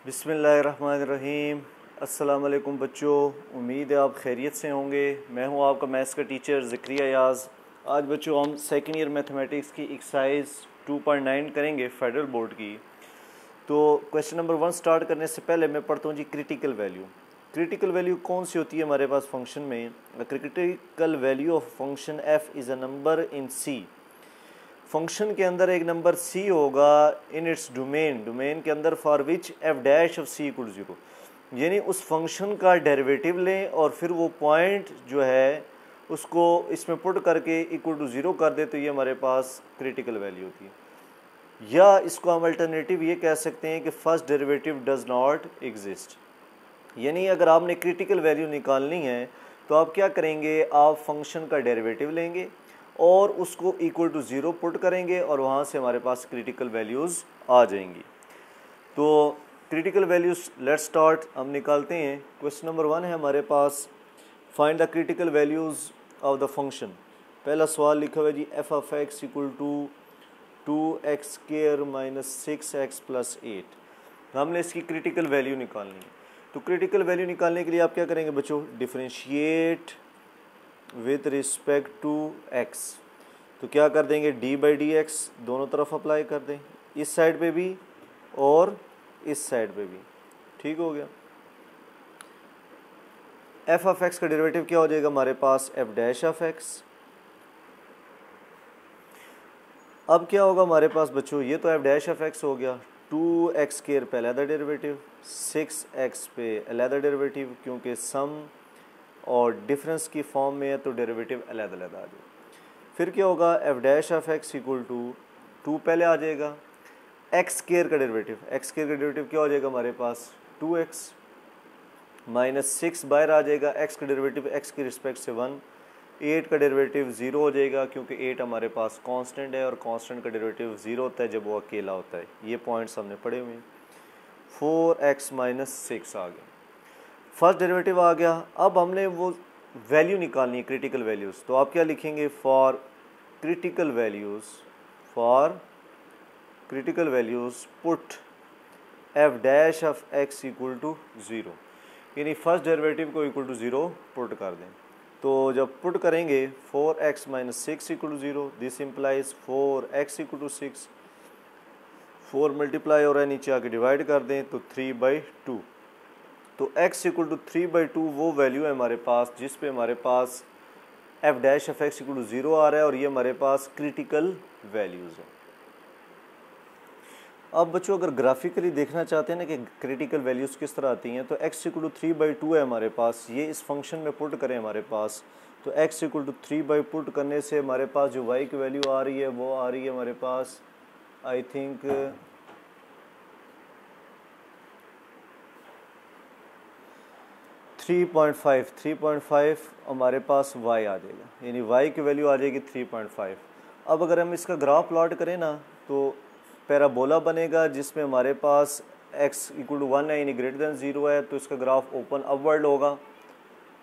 बिस्मिल्लाहिर्रहमानिर्रहीम। अस्सलाम वालेकुम बच्चों, उम्मीद है आप खैरियत से होंगे। मैं हूं आपका मैथ्स का टीचर ज़िक्रिया याज़। आज बच्चों हम सेकेंड ईयर मैथमेटिक्स की एक्सरसाइज 2.9 करेंगे फेडरल बोर्ड की। तो क्वेश्चन नंबर 1 स्टार्ट करने से पहले मैं पढ़ता हूं जी क्रिटिकल वैल्यू। क्रिटिकल वैल्यू कौन सी होती है हमारे पास फंक्शन में? Critical value of function F is a number in C. Function के अंदर एक नंबर सी होगा इन इट्स डोमेन के अंदर for which F dash of C equal 0, यानी उस फंक्शन का डेरिवेटिव लें और फिर वो पॉइंट जो है उसको इसमें पुट करके इक्वल टू 0 कर दे, तो ये हमारे पास क्रिटिकल वैल्यू होती है। या इसको हम अल्टरनेटिव ये कह सकते हैं कि first derivative does not exist. यानी अगर आपने क्रिटिकल वैल्यू निकालनी है तो आप क्या करेंगे, आप फंक्शन का डेरिवेटिव लेंगे और उसको इक्वल टू 0 पुट करेंगे और वहाँ से हमारे पास क्रिटिकल वैल्यूज़ आ जाएंगी। तो क्रिटिकल वैल्यूज़ लेट्स स्टार्ट, हम निकालते हैं। क्वेश्चन नंबर 1 है हमारे पास, find the critical values of the function. पहला सवाल लिखा हुआ है जी f of x equal to 2x² minus 6x plus 8। हमने इसकी क्रिटिकल वैल्यू निकालनी है। तो क्रिटिकल वैल्यू निकालने के लिए आप क्या करेंगे बच्चों, differentiate with respect to x। तो क्या कर देंगे, डी बाई डी एक्स दोनों तरफ अप्लाई कर दें, इस साइड पे भी और इस साइड पे भी। ठीक हो गया। एफ ऑफ एक्स का डेरिवेटिव क्या हो जाएगा हमारे पास, एफ डैश ऑफ एक्स। अब क्या होगा हमारे पास बच्चों, ये तो एफ डैश ऑफ एक्स हो गया, 2x² पे अलहदा डेरिवेटिव, 6x पे अलहदा डेरिवेटिव, क्योंकि सम और डिफरेंस की फॉर्म में है तो डेरिवेटिव अलग-अलग आ जाए। फिर क्या होगा, F dash of x equal to 2 पहले आ जाएगा, x² का डेरिवेटिव, x² का डेरिवेटिव क्या हो जाएगा हमारे पास 2x माइनस 6 बाहर आ जाएगा, x का डेरिवेटिव x की रिस्पेक्ट से 1, 8 का डेरिवेटिव 0 हो जाएगा क्योंकि 8 हमारे पास कांस्टेंट है और कांस्टेंट का डेरिवेटिव 0 होता है जब वो अकेला होता है। ये पॉइंट्स हमने पढ़े हुए हैं। 4x माइनस 6 आ गया, फर्स्ट डेरिवेटिव आ गया। अब हमने वो वैल्यू निकालनी है क्रिटिकल वैल्यूज़। तो आप क्या लिखेंगे, for critical values put F dash of x equal to 0, यानी फर्स्ट डेरिवेटिव को इक्वल टू 0 पुट कर दें। तो जब पुट करेंगे 4x minus 6 equal to 0, this implies 4x equal to 6, 4 multiply और नीचे आके डिवाइड कर दें तो 3/2। तो x इक्वल टू 3/2 वो वैल्यू है हमारे पास जिस पे हमारे पास f dash of x equal to 0 आ रहा है और ये हमारे पास क्रिटिकल वैल्यूज़ है। अब बच्चों अगर ग्राफिकली देखना चाहते हैं ना कि क्रिटिकल वैल्यूज़ किस तरह आती हैं, तो x इक्वल टू 3/2 है हमारे पास, ये इस फंक्शन में पुट करें हमारे पास, तो x इक्वल टू 3 पुट करने से हमारे पास जो y की वैल्यू आ रही है वो आ रही है हमारे पास आई थिंक 3.5 हमारे पास y आ जाएगा, यानी y की वैल्यू आ जाएगी 3.5। अब अगर हम इसका ग्राफ प्लॉट करें ना तो पैराबोला बनेगा जिसमें हमारे पास x इक्वल टू 1 है यानी ग्रेटर दैन 0 है, तो इसका ग्राफ ओपन अपवर्ड होगा।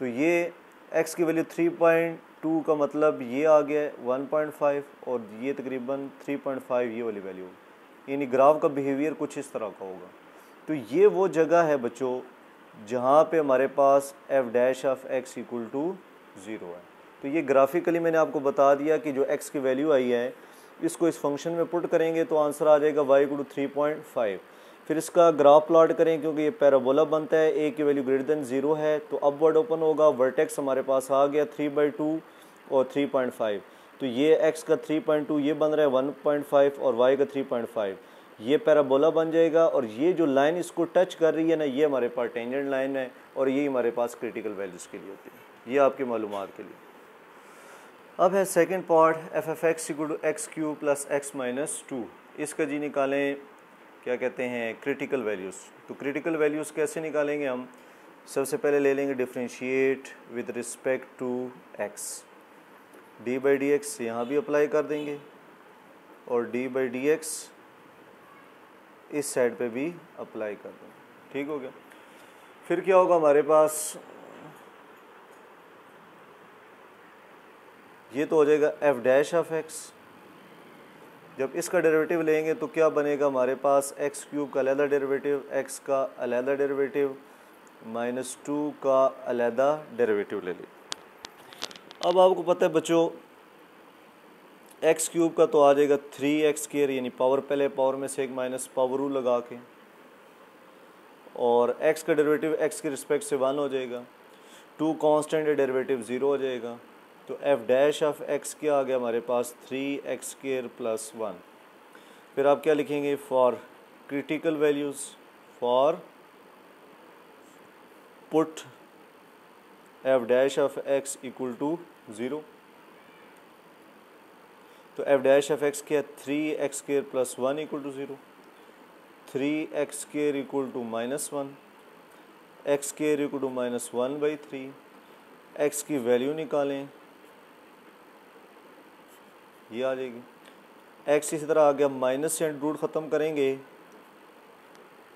तो ये x की वैल्यू 3.2 का मतलब ये आ गया 1.5 और ये तकरीबन 3.5 ये वाली वैल्यू, यानी ग्राफ का बिहेवियर कुछ इस तरह का होगा। तो ये वो जगह है बच्चों जहाँ पे हमारे पास f dash of x equal to 0 है। तो ये ग्राफिकली मैंने आपको बता दिया कि जो x की वैल्यू आई है इसको इस फंक्शन में पुट करेंगे तो आंसर आ जाएगा y इक्वल टू 3.5। फिर इसका ग्राफ प्लॉट करें क्योंकि ये पैराबोला बनता है, a की वैल्यू ग्रेटर देन 0 है तो अपवर्ड ओपन होगा, वर्टेक्स हमारे पास आ गया 3/2 और 3.5। तो ये x का 3.2 ये बन रहा है 1.5 और y का 3.5, ये पैराबोला बन जाएगा और ये जो लाइन इसको टच कर रही है ना ये हमारे पास टेंजेंट लाइन है और ये हमारे पास क्रिटिकल वैल्यूज़ के लिए होती है। ये आपकी मालूमात के लिए। अब है second part, F F x equal to X cube plus X minus 2। इसका जी निकालें क्या कहते हैं क्रिटिकल वैल्यूज़। तो क्रिटिकल वैल्यूज़ कैसे निकालेंगे हम, सबसे पहले ले लेंगे differentiate with respect to x, D by D X यहाँ भी अप्लाई कर देंगे और डी बाई डी एक्स इस साइड पे भी अप्लाई कर दें। ठीक हो गया। फिर क्या होगा हमारे पास, ये तो हो जाएगा एफ डैश ऑफ एक्स जब इसका डेरिवेटिव लेंगे तो क्या बनेगा हमारे पास, एक्स क्यूब का अलहदा डेरिवेटिव, एक्स का अलहदा डेरिवेटिव, -2 का अलहदा डेरिवेटिव ले लें। अब आपको पता है बच्चों एक्स क्यूब का तो आ जाएगा 3x², यानी पावर पहले पावर में से एक माइनस पावर रूल लगा के, और x का डेरिवेटिव x के रिस्पेक्ट से 1 हो जाएगा, 2 कांस्टेंट है डेरिवेटिव 0 हो जाएगा। तो f डैश ऑफ x क्या आ गया हमारे पास 3x² + 1। फिर आप क्या लिखेंगे, for critical values, for put f dash of x = 0। तो f डैश ऑफ x क्या, 3x² + 1 = 0, 3x² = -1, x² = -1/3। x की वैल्यू निकालें, ये आ जाएगी। x इसी तरह आ गया, माइनस से अंडर रूट ख़त्म करेंगे,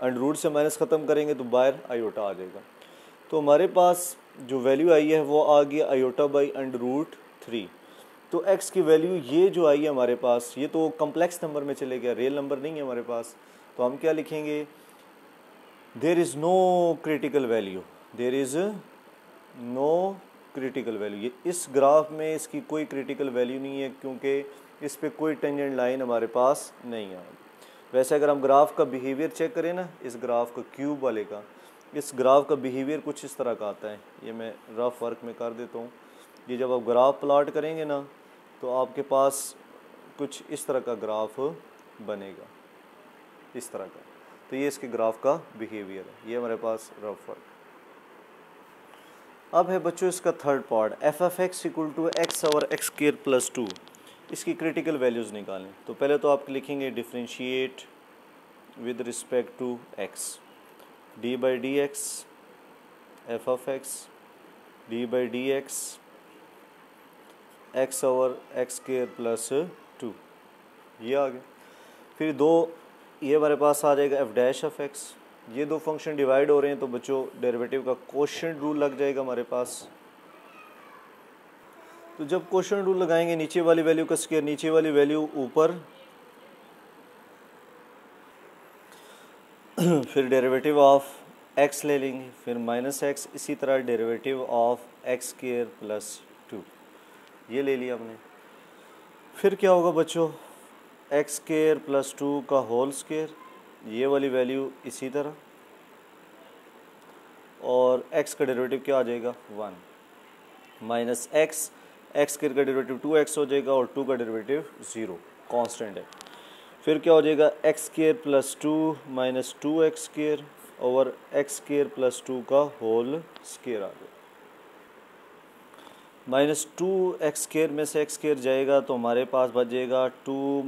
अंडर रूट से माइनस ख़त्म करेंगे तो बाहर आयोटा आ जाएगा। तो हमारे पास जो वैल्यू आई है वो आ गया आयोटा/√3। तो x की वैल्यू ये जो आई है हमारे पास, ये तो कम्प्लेक्स नंबर में चले गया, रियल नंबर नहीं है हमारे पास। तो हम क्या लिखेंगे, there is no critical value, there is no critical value. ये इस ग्राफ में इसकी कोई क्रिटिकल वैल्यू नहीं है, क्योंकि इस पे कोई टेंजेंट लाइन हमारे पास नहीं है। वैसे अगर हम ग्राफ का बिहेवियर चेक करें ना, इस ग्राफ का क्यूब वाले का, इस ग्राफ का बिहेवियर कुछ इस तरह का आता है। ये मैं रफ वर्क में कर देता हूँ। ये जब आप ग्राफ प्लॉट करेंगे ना तो आपके पास कुछ इस तरह का ग्राफ बनेगा, इस तरह का। तो ये इसके ग्राफ का बिहेवियर है, ये हमारे पास रफ वर्क। अब है बच्चों इसका थर्ड पार्ट, f(x) = x/(x² + 2)। इसकी क्रिटिकल वैल्यूज़ निकालें। तो पहले तो आप लिखेंगे differentiate with respect to x, d/dx f(x) d/dx x/(x² + 2, ये आ गया। फिर दो, ये हमारे पास आ जाएगा f डैश ऑफ x। ये दो फंक्शन डिवाइड हो रहे हैं तो बच्चों डेरिवेटिव का कोशेंट रूल लग जाएगा हमारे पास। तो जब कोशेंट रूल लगाएंगे, नीचे वाली वैल्यू का स्क्वायर नीचे वाली वैल्यू ऊपर, फिर डेरिवेटिव ऑफ x ले लेंगे, फिर -x, इसी तरह डेरिवेटिव ऑफ x² + 2, ये ले लिया हमने। फिर क्या होगा बच्चों, x² + 2 का होल स्क्वायर, ये वाली वैल्यू इसी तरह, और x का डेरिवेटिव क्या आ जाएगा 1 -x, x² का डेरिवेटिव 2x हो जाएगा और 2 का डेरिवेटिव 0 कांस्टेंट है। फिर क्या हो जाएगा, x² + 2 - 2x² और x² + 2 का होल स्क्वायर आ जाएगा। -2x² में से x² जाएगा तो हमारे पास बचेगा 2 -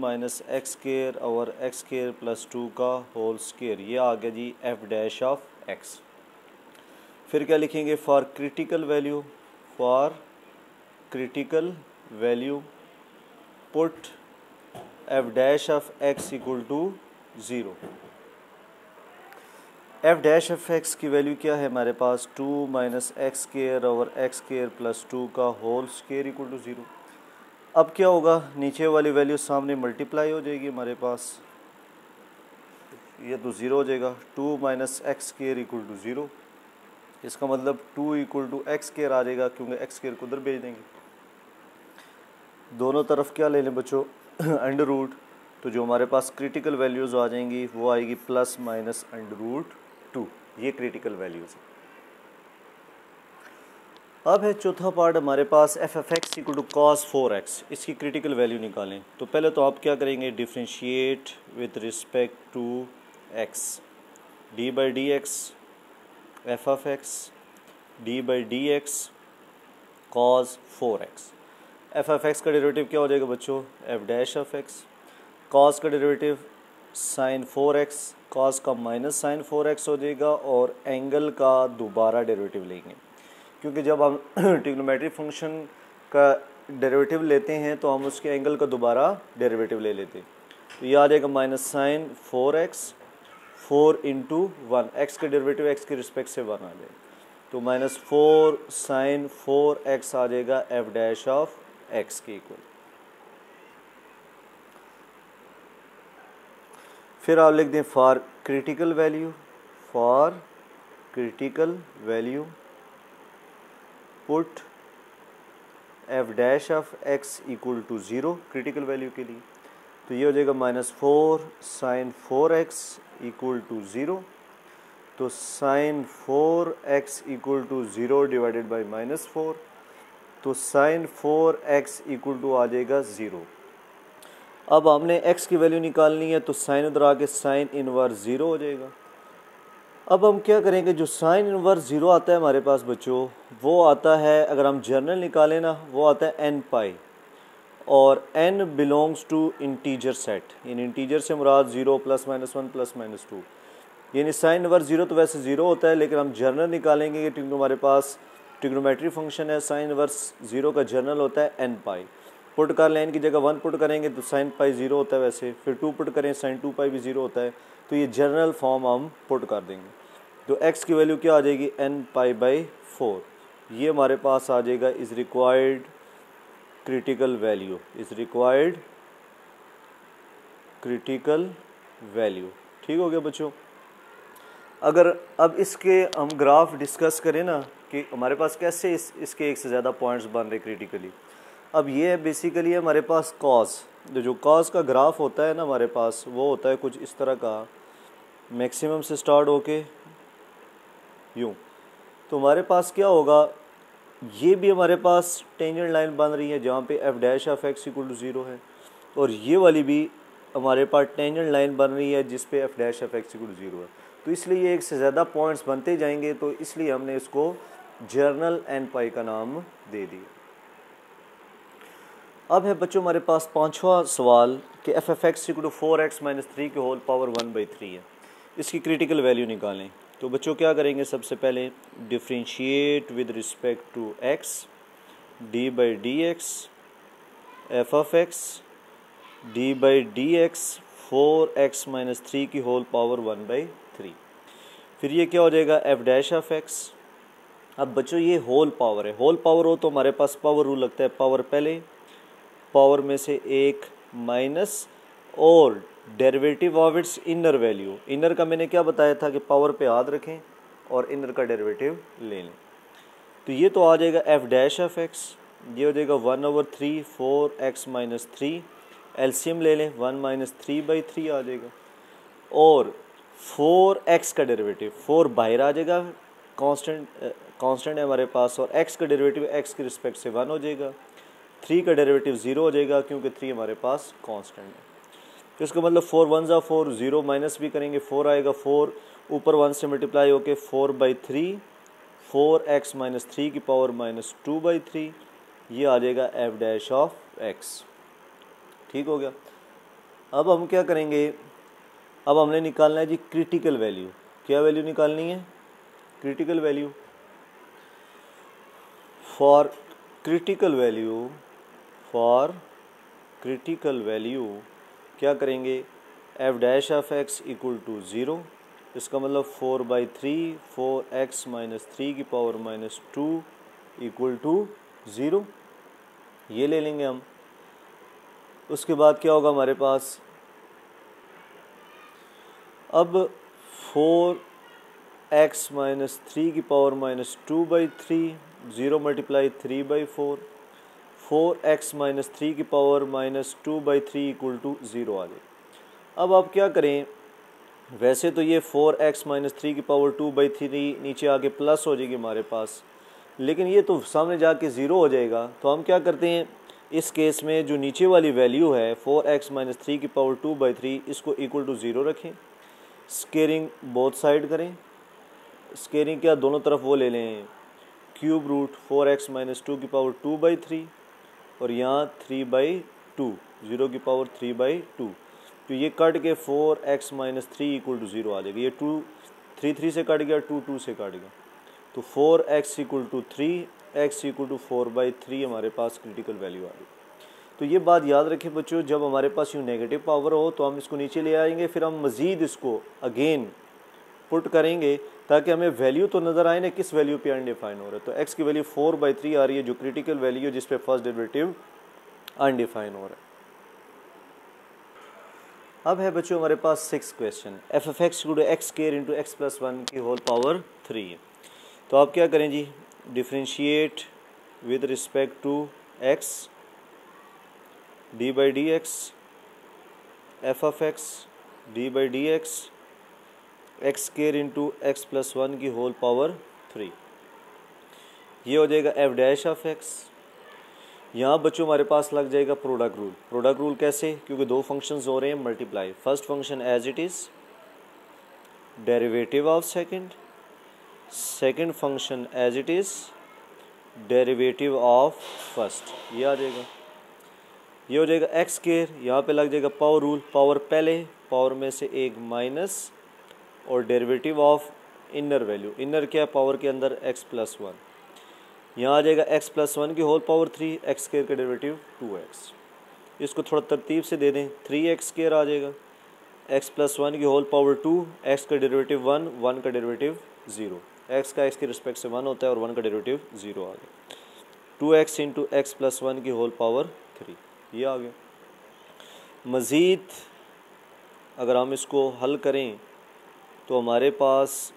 x² और x² + 2 का होल स्क्वायर, ये आ गया जी f डैश ऑफ x। फिर क्या लिखेंगे, for critical value, for critical value put f dash of x = 0। f dash of x की वैल्यू क्या है हमारे पास, 2 - x² और x² + 2 का होल स्क्वायर = 0। अब क्या होगा, नीचे वाली वैल्यू सामने मल्टीप्लाई हो जाएगी हमारे पास, ये तो 0 हो जाएगा। 2 - x² = 0, इसका मतलब 2 = x² आ जाएगा, क्योंकि x² को उधर भेज देंगे। दोनों तरफ क्या ले लें बच्चों, अंडर रूट। तो जो हमारे पास क्रिटिकल वैल्यूज़ आ जाएंगी वो आएगी +-√2, ये क्रिटिकल वैल्यूज़। अब है चौथा पार्ट हमारे पास f(x) = cos 4x, इसकी क्रिटिकल वैल्यू निकालें। तो पहले तो आप क्या करेंगे, differentiate with respect to x, d/dx f(x) d/dx cos 4x। f(x) का डेरिवेटिव क्या हो जाएगा बच्चों, f dash of x, cos का डेरिवेटिव sin 4x, cos का -sin 4x हो जाएगा, और एंगल का दोबारा डेरिवेटिव लेंगे, क्योंकि जब हम ट्रिग्नोमेट्रिक फंक्शन का डेरिवेटिव लेते हैं तो हम उसके एंगल का दोबारा डेरिवेटिव ले लेते हैं। तो ये आ जाएगा -sin 4x, 4 × 1, x का डेरिवेटिव x के रिस्पेक्ट से 1 आ जाएगा, तो -4 sin 4x आ जाएगा f डैश ऑफ x के इक्वल। फिर आप लिख दें for critical value, for critical value put F dash of x equal to 0 critical value के लिए। तो ये हो जाएगा -4 साइन 4x इक्वल टू 0। तो sine 4x equal to 0 divided by -4, तो साइन 4x इक्वल टू आ जाएगा 0। अब हमने x की वैल्यू निकालनी है, तो साइन उधर आके साइन इनवर्स 0 हो जाएगा। अब हम क्या करेंगे, जो साइन इनवर्स 0 आता है हमारे पास बच्चों, वो आता है, अगर हम जर्नल निकालें ना, वो आता है n पाई, और n belongs to integer set. इन इंटीजर से मुराद 0 +-1 +-2, यानी साइन इनवर्स 0 तो वैसे 0 होता है, लेकिन हम जर्नल निकालेंगे क्योंकि हमारे पास ट्रिग्नोमेट्री फंक्शन है। साइन इनवर्स 0 का जर्नल होता है n पाई। पुट कर लें, की जगह 1 पुट करेंगे तो साइन पाई 0 होता है वैसे, फिर 2 पुट करें साइन 2 पाई भी 0 होता है। तो ये जर्नल फॉर्म हम पुट कर देंगे। तो x की वैल्यू क्या आ जाएगी, n पाई बाई 4। ये हमारे पास आ जाएगा is required critical value, is required critical value. ठीक हो गया बच्चों। अगर अब इसके हम ग्राफ डिस्कस करें ना कि हमारे पास कैसे इसके एक से ज़्यादा पॉइंट्स बन रहे क्रिटिकली। अब ये है बेसिकली हमारे पास कॉस, जो कॉस का ग्राफ होता है ना हमारे पास, वो होता है कुछ इस तरह का, मैक्सिमम से स्टार्ट होके यूँ। तो हमारे पास क्या होगा, ये भी हमारे पास टेंजेंट लाइन बन रही है जहाँ पे F dash of x equal to 0 है, और ये वाली भी हमारे पास टेंजेंट लाइन बन रही है जिस पे F dash of x equal to 0 है। तो इसलिए ये एक से ज़्यादा पॉइंट्स बनते जाएंगे, तो इसलिए हमने इसको जर्नल एन पाई का नाम दे दिया। अब है बच्चों हमारे पास पांचवा सवाल कि F F x equal to 4x - 3 के होल पावर 1/3 है। इसकी क्रिटिकल वैल्यू निकालें। तो बच्चों क्या करेंगे, सबसे पहले differentiate with respect to x, d/dx F of X d/dx 4x - 3 की होल पावर 1/3। फिर ये क्या हो जाएगा, एफ डैश ऑफ एक्स। अब बच्चों ये होल पावर है, होल पावर हो तो हमारे पास पावर रूल लगता है, पावर पहले, पावर में से एक माइनस, और derivative of its inner value. Inner का मैंने क्या बताया था कि पावर पे याद रखें और इनर का डेरिवेटिव ले लें। तो ये तो आ जाएगा एफ डैश ऑफ एक्स, ये हो जाएगा 1/3 4x - 3, एलसीएम ले लें 1 - 3/3 आ जाएगा, और 4x का डेरिवेटिव, 4 बाहर आ जाएगा, कांस्टेंट है हमारे पास, और x का डेरिवेटिव x के रिस्पेक्ट से 1 हो जाएगा, 3 का डेरिवेटिव 0 हो जाएगा क्योंकि 3 हमारे पास कांस्टेंट है। तो इसका मतलब 4 1 ज़ा 4, 0 माइनस भी करेंगे 4 आएगा, 4 ऊपर 1 से मल्टीप्लाई होके 4/3 4x - 3 की पावर -2/3, ये आ जाएगा एफ डैश ऑफ एक्स। ठीक हो गया। अब हम क्या करेंगे, अब हमने निकालना है जी क्रिटिकल वैल्यू। क्या वैल्यू निकालनी है, critical value. For critical value, for critical value क्या करेंगे, F dash of x equal to 0। इसका मतलब 4/3 4x - 3 की पावर -2 इक्वल टू 0, ये ले लेंगे हम। उसके बाद क्या होगा हमारे पास, अब 4x - 3 की पावर -2/3, 0 × 3/4, 4x - 3 की पावर -2/3 इक्वल टू 0 आ जाए। अब आप क्या करें, वैसे तो ये 4x - 3 की पावर 2/3 नीचे आके प्लस हो जाएगी हमारे पास, लेकिन ये तो सामने जाके 0 हो जाएगा। तो हम क्या करते हैं, इस केस में जो नीचे वाली वैल्यू है 4x - 3 की पावर 2/3, इसको इक्वल टू 0 रखें। स्केयरिंग बोथ साइड करें, स्केयरिंग क्या दोनों तरफ वो ले लें, क्यूब रूट 4x - 2 की पावर 2/3, और यहाँ 3/2, 0 की पावर 3/2। तो ये कट के 4x - 3 इक्वल टू 0 आ जाएगा। ये 2 3 3 से कट गया, 2 2 से कट गया, तो 4x equal to 3, x equal to 4/3 हमारे पास क्रिटिकल वैल्यू आ गई। तो ये बात याद रखें बच्चों, जब हमारे पास यूँ नेगेटिव पावर हो तो हम इसको नीचे ले आएंगे, फिर हम मज़ीद इसको अगेन पुट करेंगे ताकि हमें वैल्यू तो नज़र आए ना किस वैल्यू पे अनडिफाइन हो रहा है। तो x की वैल्यू 4/3 आ रही है जो क्रिटिकल वैल्यू है, जिस पे फर्स्ट डेरिवेटिव अनडिफाइन हो रहा है। अब है बच्चों हमारे पास 6 question, f F x equal to x square into x plus 1 की होल पावर 3। तो आप क्या करें जी, differentiate with respect to x D by D x F of x D by D x x square into x plus 1 की whole power 3। ये हो जाएगा एफ डैश ऑफ एक्स। यहाँ बच्चों हमारे पास लग जाएगा प्रोडक्ट रूल। प्रोडक्ट रूल कैसे, क्योंकि दो फंक्शंस हो रहे हैं multiply. First function as it is, derivative of second function as it is, derivative of first. ये आ जाएगा, ये हो जाएगा एक्स स्क्वायर। यहाँ पे लग जाएगा पावर रूल, पावर पहले, पावर में से एक माइनस, और derivative of inner value, inner क्या पावर के अंदर एक्स प्लस 1। यहाँ आ जाएगा एक्स प्लस 1 की होल पावर 3, एक्स स्क्वायर का डेरिवेटिव 2x। इसको थोड़ा तरतीब से दे दें, 3x स्क्वायर आ जाएगा, एक्स प्लस 1 की होल पावर 2, एक्स का डेरिवेटिव 1, 1 का डेरिवेटिव 0, एक्स का एक्स के रिस्पेक्ट से 1 होता है और 1 का डेरिवेटिव 0 आ गया। 2x इंटू एक्स प्लस 1 की होल पावर 3, ये आ गया। मज़ीद अगर हम इसको हल करें तो हमारे पास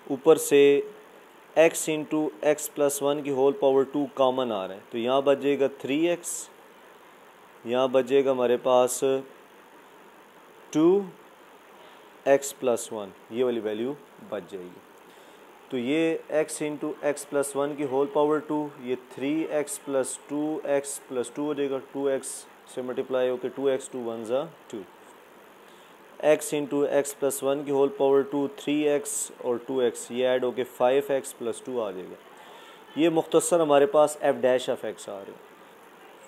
ऊपर से x इंटू एक्स प्लस 1 की होल पावर 2 कॉमन आ रहा है, तो यहाँ बच जाएगा 3x, यहाँ बच जाएगा हमारे पास 2x प्लस 1, ये वाली वैल्यू बच जाएगी। तो ये x इंटू एक्स प्लस 1 की होल पावर 2, ये 3x प्लस 2x हो जाएगा, 2x से मल्टीप्लाई होकर 2x 2 1 ज़ा 2, x इंटू एक्स प्लस 1 की होल पावर 2, 3x और 2x, ये ऐड होके 5x प्लस 2 आ जाएगा। ये मुख्तसर हमारे पास f डैश ऑफ x आ रही है।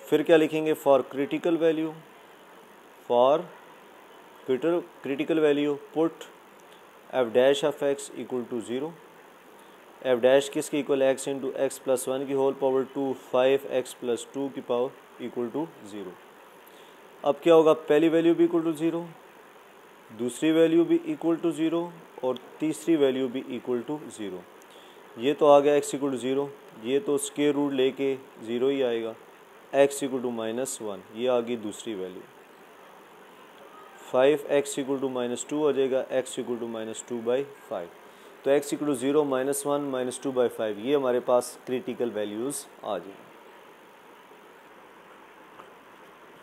फिर क्या लिखेंगे, for critical value, for critical value put f dash of x equal to 0। f dash किसके equal, x into x plus 1 की होल पावर 2, 5x प्लस 2 की पावर इक्वल टू 0। अब क्या होगा, पहली वैल्यू भी इक्वल टू 0, दूसरी वैल्यू भी इक्वल टू 0 और तीसरी वैल्यू भी इक्वल टू 0। ये तो आ गया x इक्वल टू 0, ये तो स्क्वायर रूट लेके 0 ही आएगा। x इक्वल टू -1, ये आ गई दूसरी वैल्यू। 5x इक्वल टू -2 हो जाएगा, x इक्वल टू -2/5। तो x इक्वल टू 0, -1, -2/5, ये हमारे पास क्रिटिकल वैल्यूज़ आ जाएगी।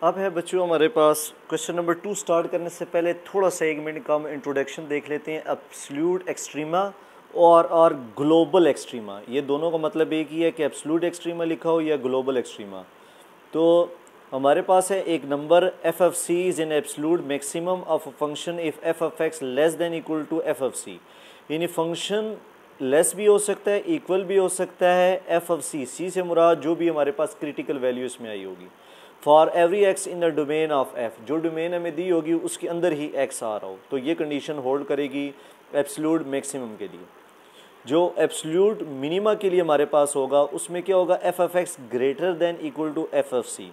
अब है बच्चों हमारे पास क्वेश्चन नंबर 2 स्टार्ट करने से पहले थोड़ा सा 1 मिनट का हम इंट्रोडक्शन देख लेते हैं। एब्सोल्यूट एक्सट्रीमा और ग्लोबल एक्सट्रीमा, ये दोनों का मतलब एक ही है कि एब्सोल्यूट एक्सट्रीमा लिखा हो या ग्लोबल एक्सट्रीमा। तो हमारे पास है एक number f of c is an absolute maximum of a function if f of x less than equal to f of c. यानी फंक्शन लेस भी हो सकता है, इक्वल भी हो सकता है एफ ऑफ सी, सी से मुराद जो भी हमारे पास क्रिटिकल वैल्यू इसमें आई होगी। For every x in the domain of F, जो डोमेन हमें दी होगी उसके अंदर ही एक्स आ रहा हो, तो ये कंडीशन होल्ड करेगी एब्सोल्यूट मैक्सिमम के लिए। जो एब्सोल्यूट मिनिमा के लिए हमारे पास होगा उसमें क्या होगा, f of x greater than equal to f of c.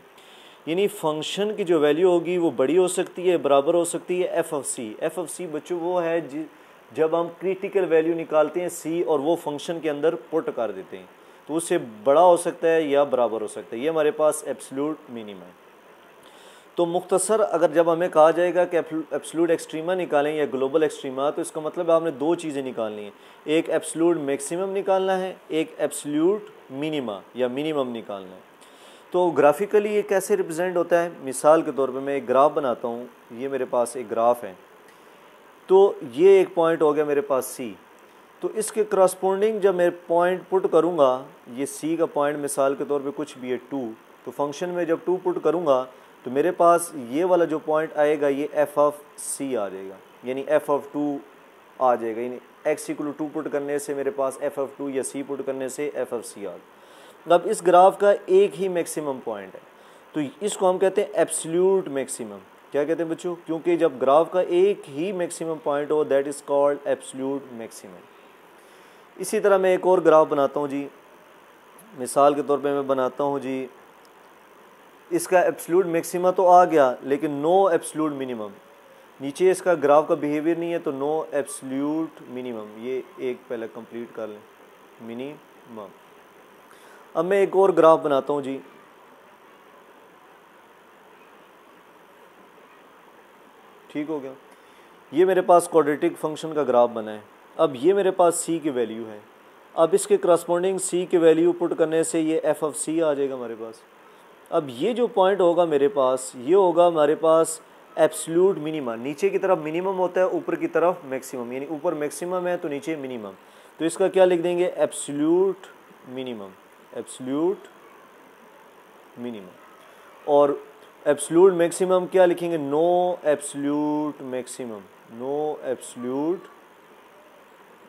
यानी फंक्शन की जो वैल्यू होगी वो बड़ी हो सकती है, बराबर हो सकती है F of c. F of c बच्चों वो है जब हम क्रिटिकल वैल्यू निकालते हैं सी और वो फंक्शन के अंदर पुट कर देते हैं, तो उससे बड़ा हो सकता है या बराबर हो सकता है। ये हमारे पास एब्सोल्यूट मिनिमा है। तो मुख्तसर अगर जब हमें कहा जाएगा कि एब्सोल्यूट एक्सट्रीमा निकालें या ग्लोबल एक्सट्रीमा, तो इसका मतलब आपने दो चीज़ें निकालनी है, एक एब्सोल्यूट मैक्सिमम निकालना है, एक एब्सोल्यूट मिनिमा या मिनिमम निकालना है। तो ग्राफिकली ये कैसे रिप्रेजेंट होता है, मिसाल के तौर पे मैं एक ग्राफ बनाता हूँ। ये मेरे पास एक ग्राफ है, तो ये एक पॉइंट हो गया मेरे पास सी। तो इसके करस्पॉन्डिंग जब मैं पॉइंट पुट करूँगा, ये सी का पॉइंट मिसाल के तौर पे कुछ भी है 2, तो फंक्शन में जब 2 पुट करूँगा तो मेरे पास ये वाला जो पॉइंट आएगा ये एफ ऑफ सी आ जाएगा, यानी एफ ऑफ 2 आ जाएगा। यानी एक्स इक्वल टू 2 पुट करने से मेरे पास एफ ऑफ 2 या सी पुट करने से एफ ऑफ सी आ गया। अब इस ग्राफ का एक ही मैक्सिमम पॉइंट है, तो इसको हम कहते हैं एब्सोल्यूट मैक्सिमम। क्या कहते हैं बच्चों, क्योंकि जब ग्राफ का एक ही मैक्सिमम पॉइंट हो that is called absolute maximum. इसी तरह मैं एक और ग्राफ बनाता हूँ जी, मिसाल के तौर पे मैं बनाता हूँ जी, इसका एब्सोल्यूट मैक्सिमा तो आ गया लेकिन नो एब्सोल्यूट मिनिमम। नीचे इसका ग्राफ का बिहेवियर नहीं है तो नो एब्सोल्यूट मिनिमम। ये एक पहले कंप्लीट कर लें, मिनिमम। अब मैं एक और ग्राफ बनाता हूँ जी, ठीक हो गया। ये मेरे पास क्वाड्रेटिक फंक्शन का ग्राफ बना है। अब ये मेरे पास सी की वैल्यू है। अब इसके करस्पॉन्डिंग सी की वैल्यू पुट करने से ये एफ ऑफ सी आ जाएगा हमारे पास। अब ये जो पॉइंट होगा मेरे पास, ये होगा हमारे पास एब्सोल्यूट मिनिमम। नीचे की तरफ मिनिमम होता है, ऊपर की तरफ मैक्सिमम, यानी ऊपर मैक्सिमम है तो नीचे मिनिमम। तो इसका क्या लिख देंगे, एब्सोल्यूट मिनिमम, एब्सोल्यूट मिनिमम। और एब्सोल्यूट मैक्सिमम क्या लिखेंगे, no absolute maximum, no absolute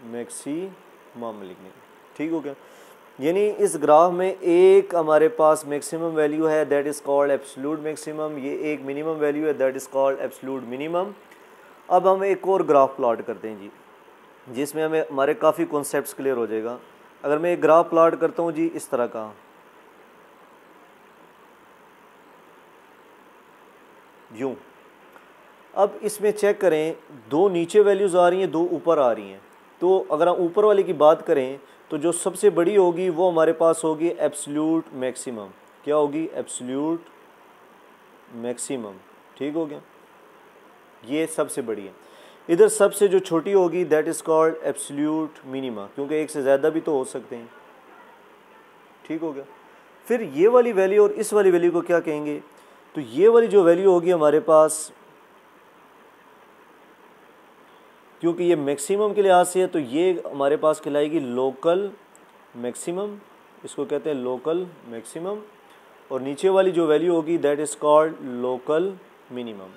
maximum लिखेंगे। ठीक हो गया। यानी इस ग्राफ में एक हमारे पास मैक्सिमम वैल्यू है that is called absolute maximum, ये एक मिनिमम वैल्यू है that is called absolute minimum. अब हम एक और ग्राफ प्लॉट करते हैं जी, जिसमें हमें हमारे काफ़ी कॉन्सेप्ट्स क्लियर हो जाएगा। अगर मैं एक ग्राफ प्लॉट करता हूँ जी इस तरह का, यूँ, अब इसमें चेक करें, दो नीचे वैल्यूज़ आ रही हैं, दो ऊपर आ रही हैं। तो अगर हम ऊपर वाले की बात करें तो जो सबसे बड़ी होगी वो हमारे पास होगी एब्सोल्यूट मैक्सिमम। क्या होगी, एब्सोल्यूट मैक्सिमम। ठीक हो गया, ये सबसे बड़ी है। इधर सबसे जो छोटी होगी that is called absolute minima, क्योंकि एक से ज़्यादा भी तो हो सकते हैं। ठीक हो गया। फिर ये वाली वैल्यू और इस वाली वैल्यू को क्या कहेंगे, तो ये वाली जो वैल्यू होगी हमारे पास, क्योंकि ये मैक्सिमम के लिहाज से है तो ये हमारे पास कहलाएगी लोकल मैक्सिमम, इसको कहते हैं लोकल मैक्सिमम। और नीचे वाली जो वैल्यू होगी that is called local minimum.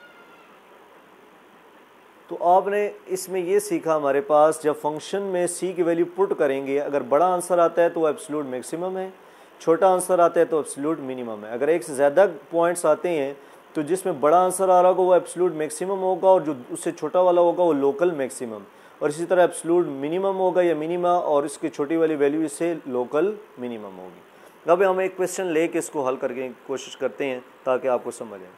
तो आपने इसमें ये सीखा हमारे पास, जब फंक्शन में सी की वैल्यू पुट करेंगे, अगर बड़ा आंसर आता है तो वो एब्सोल्यूट मैक्सिमम है, छोटा आंसर आता है तो एब्सोल्यूट मिनिमम है। अगर एक से ज़्यादा पॉइंट्स आते हैं तो जिसमें बड़ा आंसर आ रहा होगा वो एब्सोल्यूट मैक्सिमम होगा, और जो उससे छोटा वाला होगा वो लोकल मैक्सिमम। और इसी तरह एब्सोल्यूट मिनिमम होगा या मिनिमा, और इसकी छोटी वाली वैल्यू इससे लोकल मिनिमम होगी। अब हम एक क्वेश्चन लेके इसको हल करके कोशिश करते हैं ताकि आपको समझ आए।